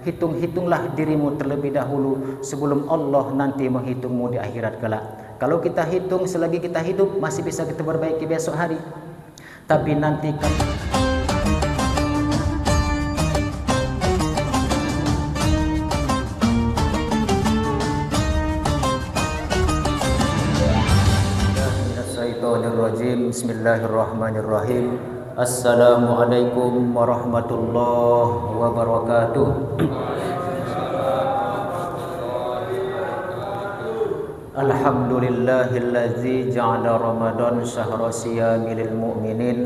hitung-hitunglah dirimu terlebih dahulu sebelum Allah nanti menghitungmu di akhirat kelak. Kalau kita hitung selagi kita hidup masih bisa kita perbaiki besok hari, tapi nanti kan Bismillahirrahmanirrahim. Assalamualaikum warahmatullahi wabarakatuh. Alhamdulillahillazi ja'ala Ramadan syahra siyami lil mu'minin.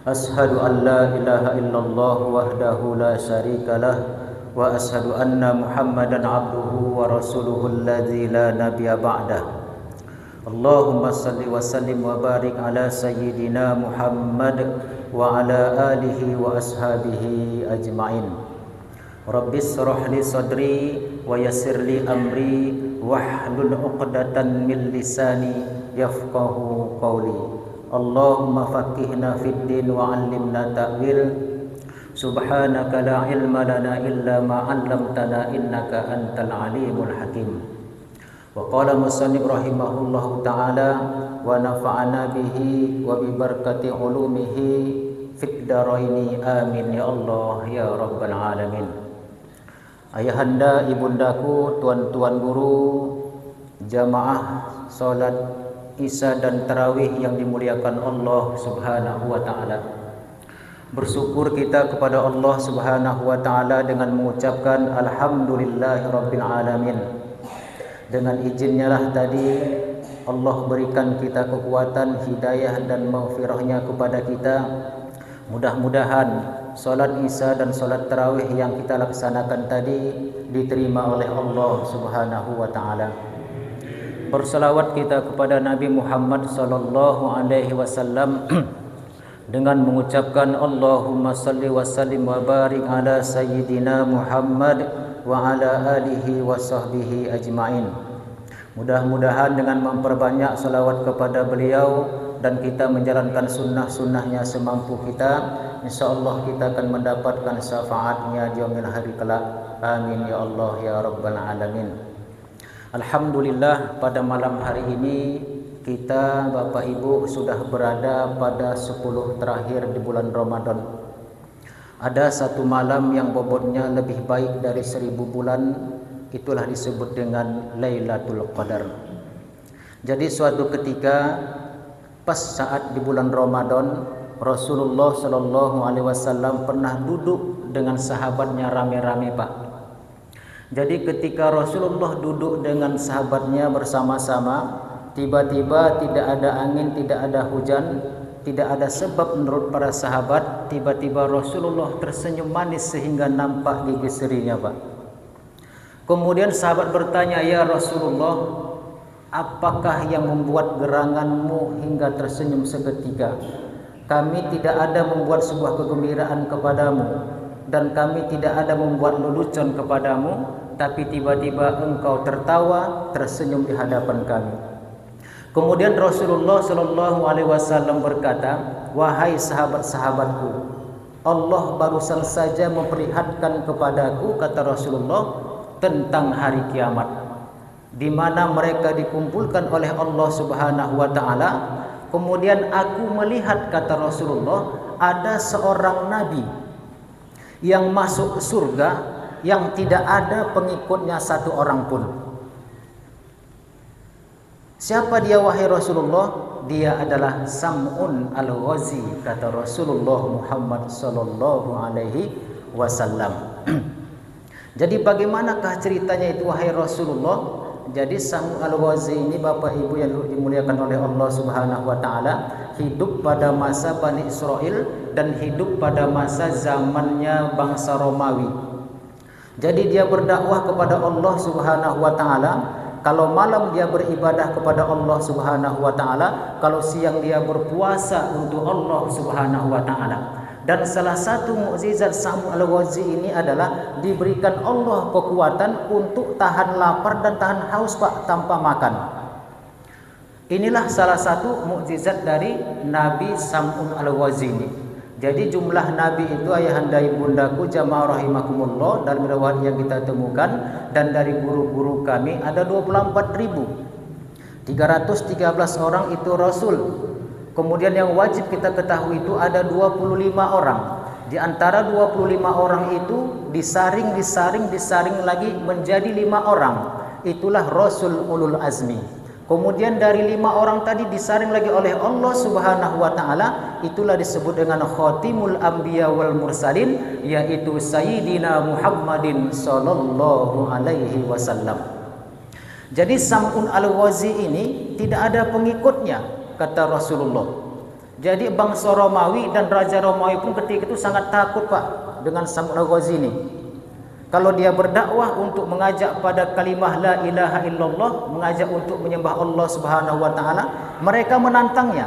Ashhadu an la ilaha illallah wahdahu la syarikalah wa ashhadu anna Muhammadan abduhu wa rasuluhu alladzi la nabiyya ba'dah. Allahumma salli wa sallim wa barik ala sayyidina Muhammad wa ala alihi wa ashabihi ajma'in. Rabbis shrah li sadri wa yassir li amri wahlul 'uqdatan min lisani yafqahu qawli. Allahumma faqihna fid din wa 'allimna ta'wil. Subhanaka la ilma lana illa ma 'allamtana innaka antal alimul hakim. Wa qala musannif rahimahullahu ta'ala wa nafa'ana bihi wa bi barakati ulumihi fid daraini amin ya Allah ya rabbal alamin. Ayahanda, ibundaku, tuan-tuan guru, jamaah salat Isya dan tarawih yang dimuliakan Allah Subhanahu wa taala. Bersyukur kita kepada Allah Subhanahu wa taala dengan mengucapkan alhamdulillahirabbil alamin. Dengan izinnya lah tadi Allah berikan kita kekuatan, hidayah dan maghfirahnya kepada kita. Mudah-mudahan salat Isya dan salat tarawih yang kita laksanakan tadi diterima oleh Allah Subhanahu wa taala. Berselawat kita kepada Nabi Muhammad sallallahu alaihi wasallam dengan mengucapkan Allahumma salli wa sallim wa barik ala sayyidina Muhammad wa ala alihi wa sahbihi ajma'in. Mudah-mudahan dengan memperbanyak salawat kepada beliau dan kita menjalankan sunnah-sunnahnya semampu kita, insyaallah kita akan mendapatkan syafaatnya di yaumil hari kelak. Amin ya Allah ya rabbal alamin. Alhamdulillah, pada malam hari ini kita Bapak Ibu sudah berada pada 10 terakhir di bulan Ramadan. Ada satu malam yang bobotnya lebih baik dari 1000 bulan, itulah disebut dengan Lailatul Qadar. Jadi suatu ketika pas saat di bulan Ramadan, Rasulullah sallallahu alaihi wasallam pernah duduk dengan sahabatnya rame-rame, Pak. Jadi ketika Rasulullah duduk dengan sahabatnya bersama-sama, tiba-tiba tidak ada angin, tidak ada hujan, tidak ada sebab menurut para sahabat, tiba-tiba Rasulullah tersenyum manis sehingga nampak gigi serinya, Pak. Kemudian sahabat bertanya, "Ya Rasulullah, apakah yang membuat geranganmu hingga tersenyum seketika? Kami tidak ada membuat sebuah kegembiraan kepadamu dan kami tidak ada membuat lelucon kepadamu, tapi tiba-tiba engkau tertawa, tersenyum di hadapan kami." Kemudian Rasulullah sallallahu alaihi wasallam berkata, "Wahai sahabat-sahabatku, Allah barusan saja memperlihatkan kepadaku," kata Rasulullah, "tentang hari kiamat, di mana mereka dikumpulkan oleh Allah Subhanahu wa taala. Kemudian aku melihat," kata Rasulullah, "ada seorang nabi yang masuk surga yang tidak ada pengikutnya satu orang pun." Siapa dia wahai Rasulullah? Dia adalah Sam'un al-Ghazi, kata Rasulullah Muhammad sallallahu alaihi wasallam. Jadi bagaimanakah ceritanya itu wahai Rasulullah? Jadi Sam'un al-Ghazi ini Bapak Ibu yang dimuliakan oleh Allah Subhanahu wa taala, hidup pada masa Bani Israel dan hidup pada masa zamannya bangsa Romawi. Jadi dia berdakwah kepada Allah Subhanahu wa taala. Kalau malam dia beribadah kepada Allah Subhanahu wa taala, kalau siang dia berpuasa untuk Allah Subhanahu wa taala. Dan salah satu mukjizat Sam'un al-Ghazi ini adalah diberikan Allah kekuatan untuk tahan lapar dan tahan haus, Pak, tanpa makan. Inilah salah satu mukjizat dari Nabi Sam'un al-Ghazi ini. Jadi jumlah nabi itu ayahanda ibundaku jamaah rahimakumullah dalam riwayat yang kita temukan dan dari guru-guru kami ada 24.313 orang itu rasul. Kemudian yang wajib kita ketahui itu ada 25 orang. Di antara 25 orang itu disaring lagi menjadi 5 orang. Itulah rasul ulul azmi. Kemudian dari 5 orang tadi disaring lagi oleh Allah Subhanahu wa taala, itulah disebut dengan khatimul anbiya wal mursalin, yaitu Sayyidina Muhammadin sallallahu alaihi wasallam. Jadi Sam'un al-Ghazi ini tidak ada pengikutnya, kata Rasulullah. Jadi bangsa Romawi dan Raja Romawi pun ketika itu sangat takut Pak dengan Sam'un al-Ghazi ini. Kalau dia berdakwah untuk mengajak pada kalimah la ilaha illallah, mengajak untuk menyembah Allah Subhanahu wa taala, mereka menantangnya.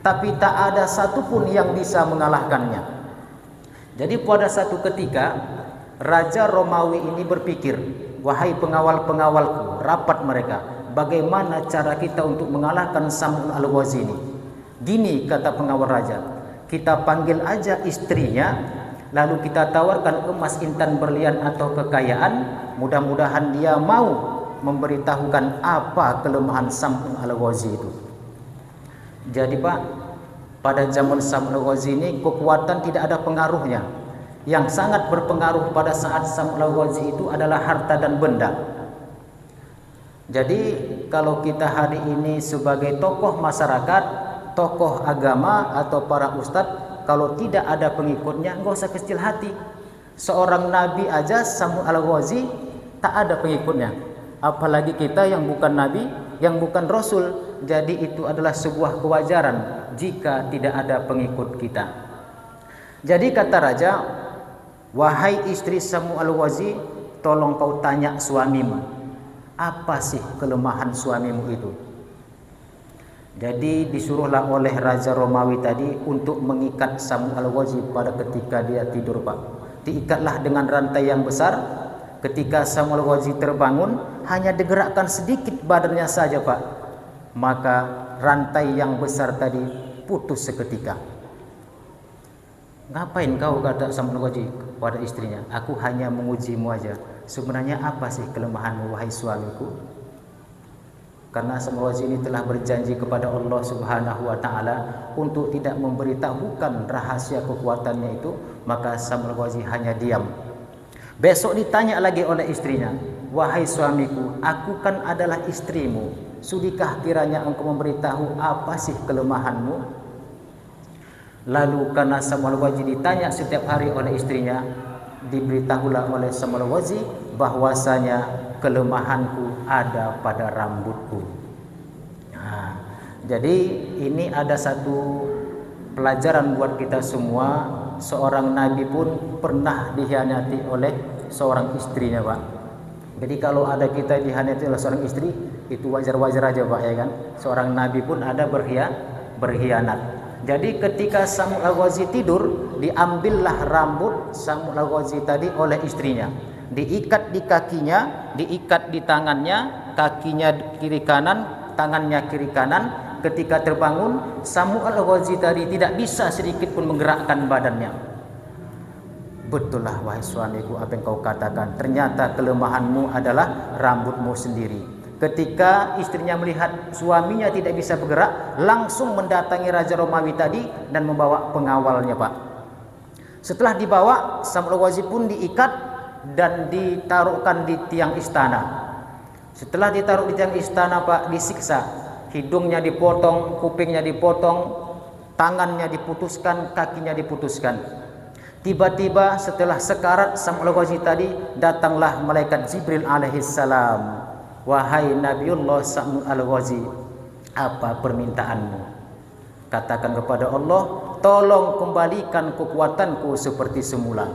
Tapi tak ada satupun yang bisa mengalahkannya. Jadi pada satu ketika Raja Romawi ini berpikir, wahai pengawal-pengawalku, rapat mereka, bagaimana cara kita untuk mengalahkan Sam'un al-Ghazi ini? Gini kata pengawal raja, kita panggil aja istrinya, lalu kita tawarkan emas, intan, berlian atau kekayaan, mudah-mudahan dia mau memberitahukan apa kelemahan Sam'un al-Ghazi itu. Jadi Pak, pada zaman Sam'un al-Ghazi ini kekuatan tidak ada pengaruhnya. Yang sangat berpengaruh pada saat Sam'un al-Ghazi itu adalah harta dan benda. Jadi kalau kita hari ini sebagai tokoh masyarakat, tokoh agama atau para ustadz, kalau tidak ada pengikutnya, enggak usah kecil hati. Seorang nabi aja Sam'un al-Ghazi tak ada pengikutnya, apalagi kita yang bukan nabi, yang bukan rasul. Jadi itu adalah sebuah kewajaran jika tidak ada pengikut kita. Jadi kata raja, wahai istri Sam'un al-Ghazi, tolong kau tanya suamimu, apa sih kelemahan suamimu itu? Jadi disuruhlah oleh Raja Romawi tadi untuk mengikat Sam'un al-Ghazi pada ketika dia tidur Pak. Diikatlah dengan rantai yang besar. Ketika Sam'un al-Ghazi terbangun, hanya digerakkan sedikit badannya saja Pak, maka rantai yang besar tadi putus seketika. Ngapain kau, kata Sam'un al-Ghazi pada istrinya, aku hanya mengujimu aja. Sebenarnya apa sih kelemahanmu wahai suamiku? Karena Sam'un al-Ghazi ini telah berjanji kepada Allah Subhanahu wa taala untuk tidak memberitahukan rahasia kekuatannya itu, maka Sam'un al-Ghazi hanya diam. Besok ditanya lagi oleh istrinya, wahai suamiku, aku kan adalah istrimu, sudikah kiranya engkau memberitahu apa sih kelemahanmu? Lalu karena Sam'un al-Ghazi ditanya setiap hari oleh istrinya, diberitahulah oleh Sam'un al-Ghazi bahwasanya kelemahanku ada pada rambutku. Nah, jadi ini ada satu pelajaran buat kita semua. Seorang nabi pun pernah dikhianati oleh seorang istrinya Pak. Jadi kalau ada kita dikhianati oleh seorang istri, itu wajar-wajar aja Pak, ya kan. Seorang nabi pun ada berkhianat. Jadi ketika Sam'un al-Ghazi tidur, diambillah rambut Sam'un al-Ghazi tadi oleh istrinya, diikat di kakinya, diikat di tangannya, kakinya kiri kanan, tangannya kiri kanan. Ketika terbangun, Sam'un al-Ghazi tadi tidak bisa sedikit pun menggerakkan badannya. Betullah wahai suamiku apa yang kau katakan, ternyata kelemahanmu adalah rambutmu sendiri. Ketika istrinya melihat suaminya tidak bisa bergerak, langsung mendatangi Raja Romawi tadi dan membawa pengawalnya Pak. Setelah dibawa, Sam'un al-Ghazi pun diikat dan ditaruhkan di tiang istana. Setelah ditaruh di tiang istana Pak, disiksa. Hidungnya dipotong, kupingnya dipotong, tangannya diputuskan, kakinya diputuskan. Tiba-tiba setelah sekarat Sam'un al-Ghazi tadi, datanglah malaikat Jibril alaihissalam. Wahai Nabiullah Sam'un al-Ghazi, apa permintaanmu? Katakan kepada Allah, tolong kembalikan kekuatanku seperti semula.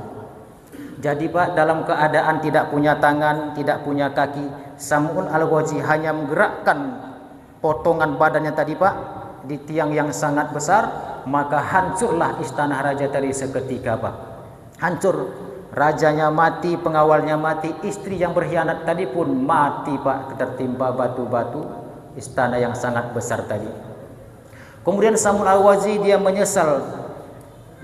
Jadi Pak, dalam keadaan tidak punya tangan, tidak punya kaki, Sam'un al-Ghazi hanya menggerakkan potongan badannya tadi Pak di tiang yang sangat besar, maka hancurlah istana raja tadi seketika Pak. Hancur, rajanya mati, pengawalnya mati, istri yang berkhianat tadi pun mati Pak, tertimpa batu-batu istana yang sangat besar tadi. Kemudian Sam'un al-Ghazi dia menyesal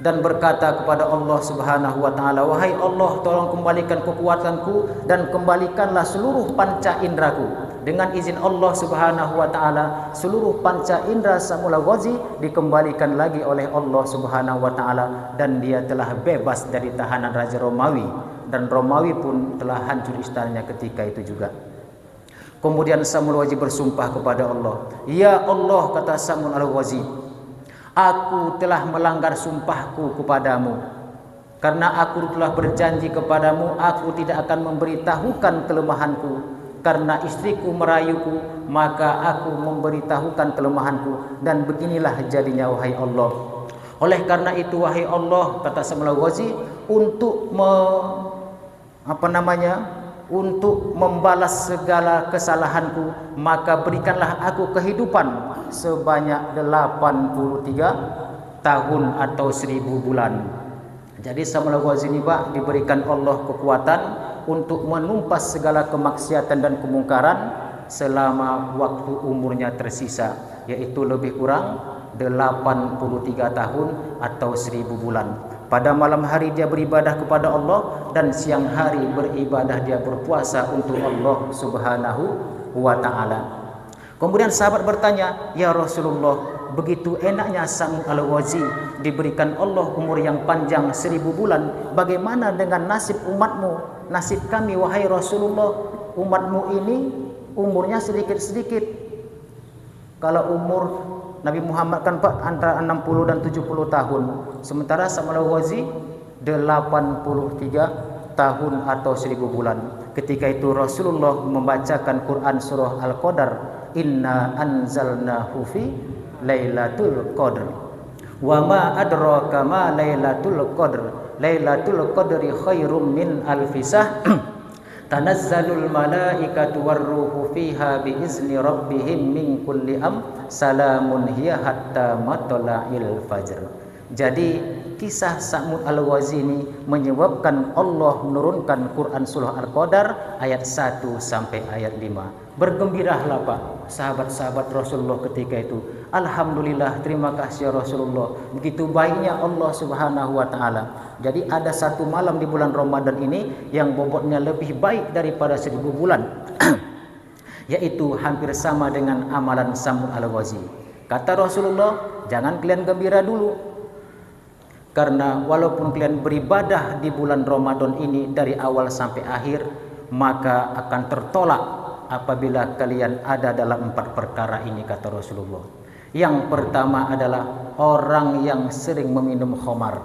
dan berkata kepada Allah Subhanahu wa taala, wahai Allah, tolong kembalikan kekuatanku dan kembalikanlah seluruh panca indraku. Dengan izin Allah Subhanahu wa taala, seluruh panca indera Samuel Al-Ghazi dikembalikan lagi oleh Allah Subhanahu wa taala dan dia telah bebas dari tahanan Raja Romawi, dan Romawi pun telah hancur istananya ketika itu juga. Kemudian Samuel Al-Ghazi bersumpah kepada Allah, ya Allah, kata Samuel Al-Ghazi, aku telah melanggar sumpahku kepadamu, karena aku telah berjanji kepadamu aku tidak akan memberitahukan kelemahanku. Karena istriku merayuku, maka aku memberitahukan kelemahanku, dan beginilah jadinya wahai Allah. Oleh karena itu wahai Allah, kata Samuel Al-Ghazi, untuk untuk membalas segala kesalahanku, maka berikanlah aku kehidupan sebanyak 83 tahun atau 1000 bulan. Jadi Samuel Al-Ghazi ini Pak diberikan Allah kekuatan untuk menumpas segala kemaksiatan dan kemungkaran selama waktu umurnya tersisa, yaitu lebih kurang 83 tahun atau 1000 bulan. Pada malam hari dia beribadah kepada Allah, dan siang hari beribadah dia berpuasa untuk Allah Subhanahu wa taala. Kemudian sahabat bertanya, ya Rasulullah, begitu enaknya Samuel Al-Ghazi diberikan Allah umur yang panjang 1000 bulan, bagaimana dengan nasib umatmu? Nasib kami wahai Rasulullah, umatmu ini umurnya sedikit-sedikit. Kalau umur Nabi Muhammad kan Pak antara 60 dan 70 tahun, sementara Samuel Al-Ghazi 83 tahun atau 1000 bulan. Ketika itu Rasulullah membacakan Quran surah Al-Qadar, inna anzalnahu fi lailatul qadr wa ma adraka ma lailatul qadr lailatul qadri khairum min alfisah tanazzalul malaikatu warruhu fiha biizni rabbihim min kulli salamun hiya hatta matla'il fajr. Jadi kisah Samuel Al-Ghazi ini menyebabkan Allah menurunkan Quran surah Al-Qadar ayat 1 sampai ayat 5. Bergembiralah Pak sahabat-sahabat Rasulullah ketika itu. Alhamdulillah, terima kasih ya Rasulullah, begitu baiknya Allah Subhanahu wa taala. Jadi ada satu malam di bulan Ramadan ini yang bobotnya lebih baik daripada 1000 bulan yaitu hampir sama dengan amalan Samuel Al-Ghazi. Kata Rasulullah, jangan kalian gembira dulu, karena walaupun kalian beribadah di bulan Ramadan ini dari awal sampai akhir, maka akan tertolak apabila kalian ada dalam 4 perkara ini, kata Rasulullah. Yang pertama adalah orang yang sering meminum khamar.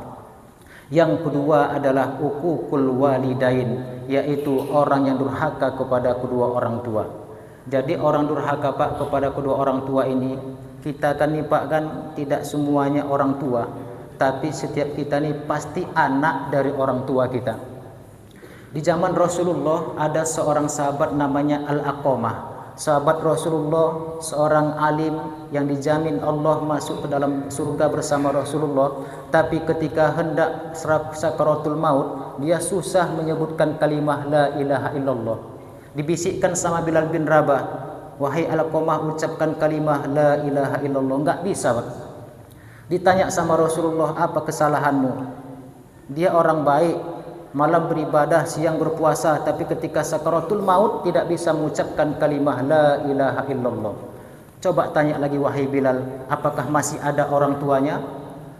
Yang kedua adalah uququl walidain, yaitu orang yang durhaka kepada kedua orang tua. Jadi orang durhaka Pak kepada kedua orang tua ini, kita kan nih Pak kan tidak semuanya orang tua, tapi setiap kita nih pasti anak dari orang tua kita. Di zaman Rasulullah ada seorang sahabat namanya Al-Aqamah. Sahabat Rasulullah, seorang alim yang dijamin Allah masuk ke dalam surga bersama Rasulullah, tapi ketika hendak sakaratul maut, dia susah menyebutkan kalimah la ilaha illallah. Dibisikkan sama Bilal bin Rabah, wahai Al-Aqamah, ucapkan kalimah la ilaha illallah. Enggak bisa Pak. Ditanya sama Rasulullah, apa kesalahanmu? Dia orang baik, malam beribadah, siang berpuasa, tapi ketika sakaratul maut tidak bisa mengucapkan kalimah la ilaha illallah. Coba tanya lagi wahai Bilal, apakah masih ada orang tuanya?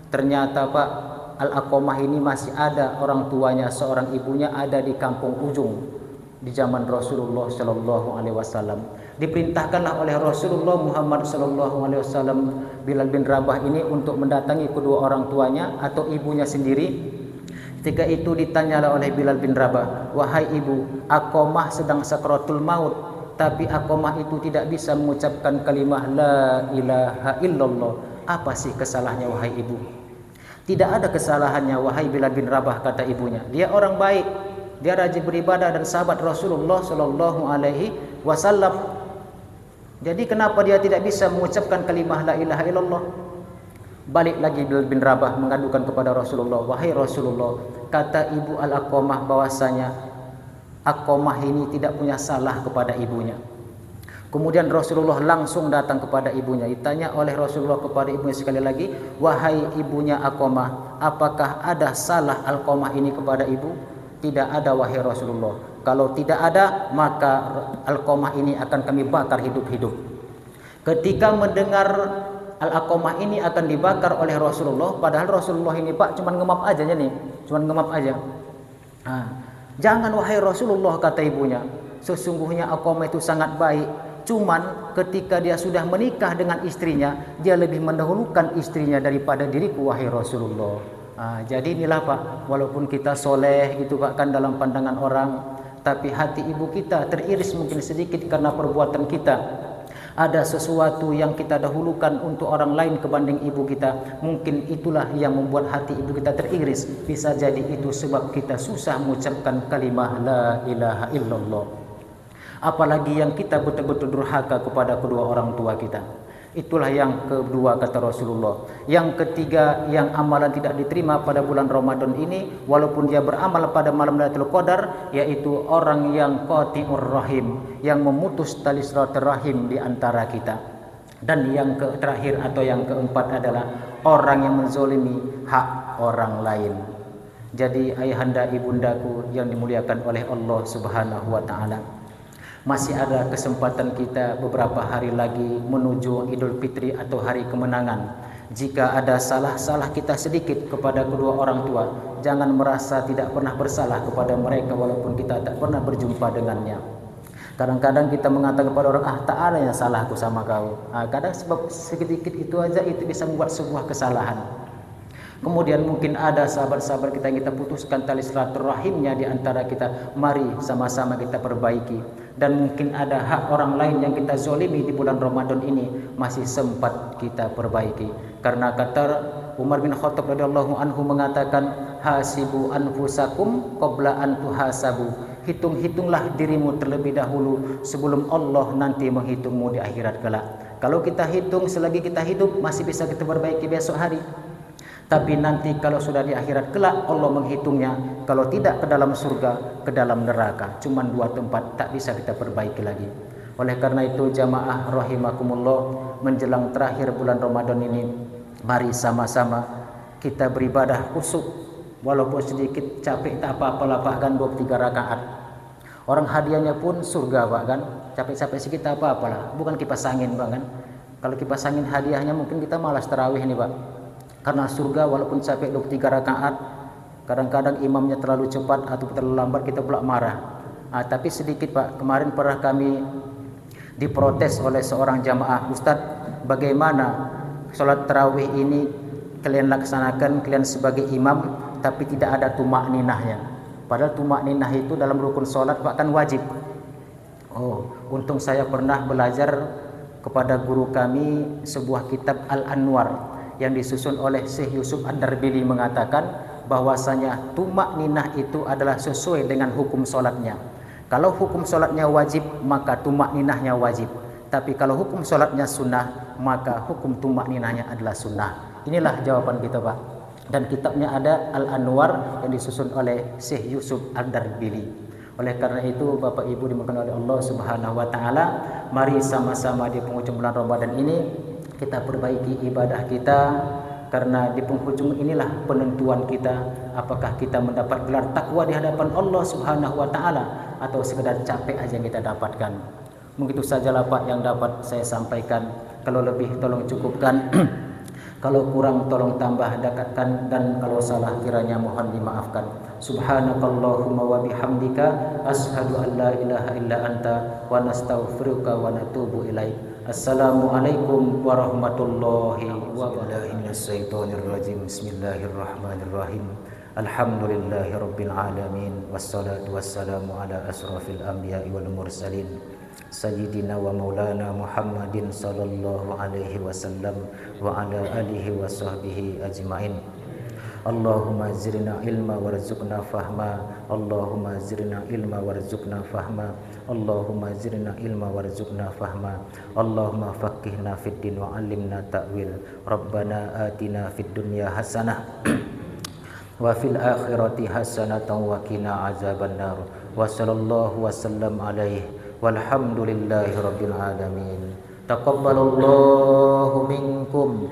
Ternyata Pak, Al-Aqamah ini masih ada orang tuanya, seorang ibunya ada di kampung ujung di zaman Rasulullah sallallahu alaihi wasallam. Diperintahkanlah oleh Rasulullah Muhammad sallallahu alaihi wasallam Bilal bin Rabah ini untuk mendatangi kedua orang tuanya atau ibunya sendiri. Ketika itu ditanyalah oleh Bilal bin Rabah, wahai ibu, Aqamah sedang sakaratul maut, tapi Aqamah itu tidak bisa mengucapkan kalimah la ilaha illallah. Apa sih kesalahannya wahai ibu? Tidak ada kesalahannya wahai Bilal bin Rabah, kata ibunya. Dia orang baik, dia rajin beribadah dan sahabat Rasulullah sallallahu alaihi wasallam. Jadi kenapa dia tidak bisa mengucapkan kalimah la ilaha illallah? Balik lagi Bilal bin Rabah mengadukan kepada Rasulullah, wahai Rasulullah, kata ibu Al-Aqamah bahwasanya Aqamah ini tidak punya salah kepada ibunya. Kemudian Rasulullah langsung datang kepada ibunya. Ditanya oleh Rasulullah kepada ibunya sekali lagi, wahai ibunya Aqamah, apakah ada salah Alqamah ini kepada ibu? Tidak ada wahai Rasulullah. Kalau tidak ada, maka Alqamah ini akan kami bakar hidup-hidup. Ketika mendengar Al-Alqamah ini akan dibakar oleh Rasulullah, padahal Rasulullah ini Pak cuman ngemap aja nih, cuman ngemap aja. Jangan wahai Rasulullah, kata ibunya, sesungguhnya Alqamah itu sangat baik. Cuman ketika dia sudah menikah dengan istrinya, dia lebih mendahulukan istrinya daripada diriku wahai Rasulullah. Jadi inilah Pak, walaupun kita soleh gitu Pak kan dalam pandangan orang, tapi hati ibu kita teriris mungkin sedikit karena perbuatan kita. Ada sesuatu yang kita dahulukan untuk orang lain kebanding ibu kita, mungkin itulah yang membuat hati ibu kita teriris. Bisa jadi itu sebab kita susah mengucapkan kalimah la ilaha illallah. Apalagi yang kita betul-betul durhaka kepada kedua orang tua kita. Itulah yang kedua kata Rasulullah. Yang ketiga, yang amalan tidak diterima pada bulan Ramadan ini walaupun dia beramal pada malam Lailatul Qadar, yaitu orang yang qati'ur rahim, yang memutus tali silaturahim di antara kita. Dan yang terakhir atau yang keempat adalah orang yang menzolimi hak orang lain. Jadi ayahanda ibundaku yang dimuliakan oleh Allah Subhanahu wa taala, masih ada kesempatan kita beberapa hari lagi menuju Idul Fitri atau hari kemenangan. Jika ada salah-salah kita sedikit kepada kedua orang tua, jangan merasa tidak pernah bersalah kepada mereka walaupun kita tak pernah berjumpa dengannya. Kadang-kadang kita mengatakan kepada orang, tak ada yang salahku sama kau. Kadang sebab sedikit itu aja itu bisa membuat sebuah kesalahan. Kemudian mungkin ada sahabat-sahabat kita yang kita putuskan tali silaturahimnya di antara kita, mari sama-sama kita perbaiki. Dan mungkin ada hak orang lain yang kita zolimi di bulan Ramadan ini, masih sempat kita perbaiki. Karena kata Umar bin Khattab radhiyallahu anhu mengatakan, hasibu anfusakum qabla an tuhasabu. Hitung-hitunglah dirimu terlebih dahulu sebelum Allah nanti menghitungmu di akhirat kelak. Kalau kita hitung selagi kita hidup, masih bisa kita perbaiki besok hari. Tapi nanti kalau sudah di akhirat kelak, Allah menghitungnya. Kalau tidak ke dalam surga, ke dalam neraka. Cuman dua tempat, tak bisa kita perbaiki lagi. Oleh karena itu jamaah rahimakumullah, menjelang terakhir bulan Ramadan ini, mari sama-sama kita beribadah khusyuk. Walaupun sedikit capek tak apa-apalah Pak kan, 23 rakaat. Orang hadiahnya pun surga Pak kan. Capek-capek sedikit tak apa-apalah. Bukan kipas angin Pak kan. Kalau kipas angin hadiahnya mungkin kita malas tarawih nih Pak. Karena surga walaupun sampai 23 rakaat, kadang-kadang imamnya terlalu cepat atau terlalu lambat, kita pula marah. Tapi sedikit Pak, kemarin pernah kami diprotes oleh seorang jamaah, Ustadz, bagaimana sholat tarawih ini kalian laksanakan, kalian sebagai imam, tapi tidak ada tumak ninahnya. Padahal tumak ninah itu dalam rukun sholat Pak kan wajib. Untung saya pernah belajar kepada guru kami sebuah kitab Al-Anwar yang disusun oleh Syekh Yusuf Ad-Darbili, mengatakan bahwasanya tumak ninah itu adalah sesuai dengan hukum sholatnya. Kalau hukum sholatnya wajib, maka tumak ninahnya wajib. Tapi kalau hukum sholatnya sunnah, maka hukum tumak ninahnya adalah sunnah. Inilah jawaban kita Pak. Dan kitabnya ada Al-Anwar yang disusun oleh Syekh Yusuf Ad-Darbili. Oleh karena itu Bapak Ibu dimuliakan oleh Allah Subhanahu wa taala, mari sama-sama di penghujung bulan Ramadan ini kita perbaiki ibadah kita, karena di penghujung inilah penentuan kita apakah kita mendapat gelar takwa di hadapan Allah Subhanahu wa taala atau sekedar capek aja yang kita dapatkan. Mungkin itu sajalah Pak yang dapat saya sampaikan. Kalau lebih tolong cukupkan. Kalau kurang tolong tambah dekatkan, dan kalau salah kiranya mohon dimaafkan. Subhanakallahumma wa bihamdika asyhadu an la ilaha illa anta wa nastaghfiruka wa natubu ilaik. Assalamualaikum warahmatullahi wabarakatuh. Bismillahirrahmanirrahim. Alhamdulillahi rabbil alamin. Wassalatu wassalamu ala asrafil anbiya'i wal mursalin, Sayyidina wa maulana Muhammadin sallallahu alaihi wasallam wa ala alihi wa sahbihi ajma'in. Allahumma zirna ilma warzuqna fahma. Allahumma zirna ilma warzuqna fahma. Allahumma zirna ilma warzuqna fahma. Allahumma faqihna fid din wa 'allimna ta'wil. Rabbana atina fid dunya hasanah wa fil akhirati hasanatan wa qina azabannar. Wa sallallahu wasallam alaihi walhamdulillahi rabbil alamin. Taqabbalallahu minkum.